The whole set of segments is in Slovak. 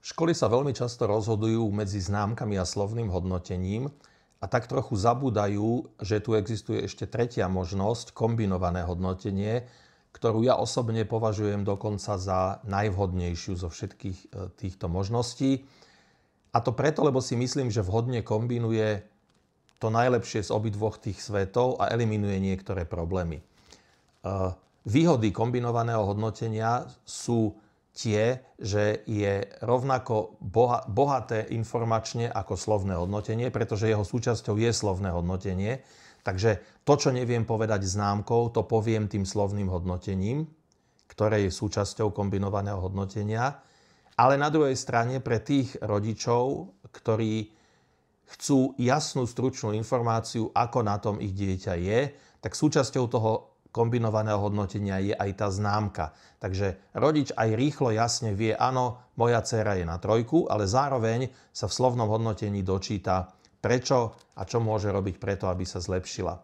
Školy sa veľmi často rozhodujú medzi známkami a slovným hodnotením a tak trochu zabúdajú, že tu existuje ešte tretia možnosť, kombinované hodnotenie, ktorú ja osobne považujem dokonca za najvhodnejšiu zo všetkých týchto možností. A to preto, lebo si myslím, že vhodne kombinuje to najlepšie z obidvoch tých svetov a eliminuje niektoré problémy. Výhody kombinovaného hodnotenia sú tie, že je rovnako bohaté informačne ako slovné hodnotenie, pretože jeho súčasťou je slovné hodnotenie. Takže to, čo neviem povedať známkou, to poviem tým slovným hodnotením, ktoré je súčasťou kombinovaného hodnotenia. Ale na druhej strane pre tých rodičov, ktorí chcú jasnú, stručnú informáciu, ako na tom ich dieťa je, tak súčasťou toho kombinovaného hodnotenia je aj tá známka. Takže rodič aj rýchlo jasne vie, áno, moja dcéra je na 3, ale zároveň sa v slovnom hodnotení dočíta, prečo a čo môže robiť preto, aby sa zlepšila.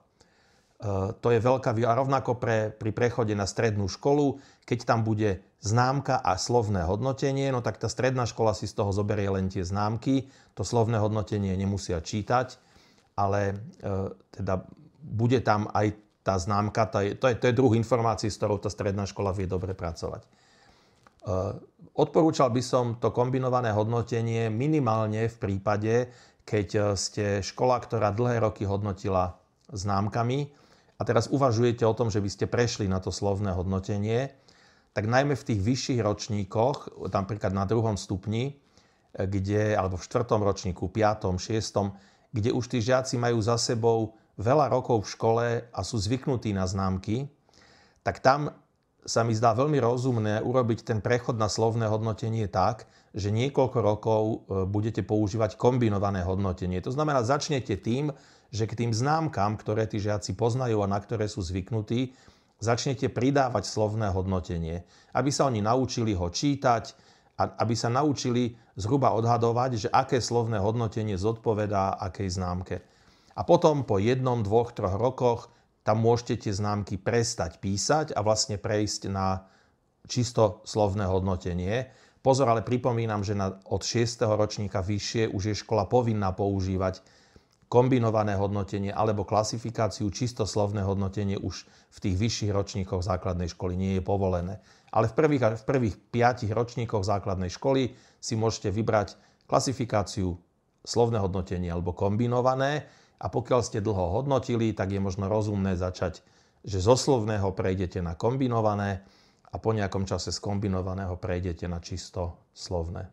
To je veľká výhoda. Rovnako pri prechode na strednú školu, keď tam bude známka a slovné hodnotenie, no tak tá stredná škola si z toho zoberie len tie známky, to slovné hodnotenie nemusia čítať, ale teda bude tam aj tá známka, to je druh informácií, s ktorou tá stredná škola vie dobre pracovať. Odporúčal by som to kombinované hodnotenie minimálne v prípade, keď ste škola, ktorá dlhé roky hodnotila známkami a teraz uvažujete o tom, že by ste prešli na to slovné hodnotenie, tak najmä v tých vyšších ročníkoch, napríklad na 2. stupni, alebo v 4. ročníku, 5., 6., kde už tí žiaci majú za sebou veľa rokov v škole a sú zvyknutí na známky, tak tam sa mi zdá veľmi rozumné urobiť ten prechod na slovné hodnotenie tak, že niekoľko rokov budete používať kombinované hodnotenie. To znamená, začnete tým, že k tým známkam, ktoré tí žiaci poznajú a na ktoré sú zvyknutí, začnete pridávať slovné hodnotenie, aby sa oni naučili ho čítať a aby sa naučili zhruba odhadovať, že aké slovné hodnotenie zodpovedá akej známke. A potom po 1, 2, 3 rokoch tam môžete tie známky prestať písať a vlastne prejsť na čisto slovné hodnotenie. Pozor, ale pripomínam, že od 6. ročníka vyššie už je škola povinná používať kombinované hodnotenie alebo klasifikáciu, čisto slovné hodnotenie už v tých vyšších ročníkoch základnej školy nie je povolené. Ale v prvých 5 ročníkoch základnej školy si môžete vybrať klasifikáciu, slovné hodnotenie alebo kombinované. A pokiaľ ste dlho hodnotili, tak je možno rozumné začať, že zo slovného prejdete na kombinované a po nejakom čase z kombinovaného prejdete na čisto slovné.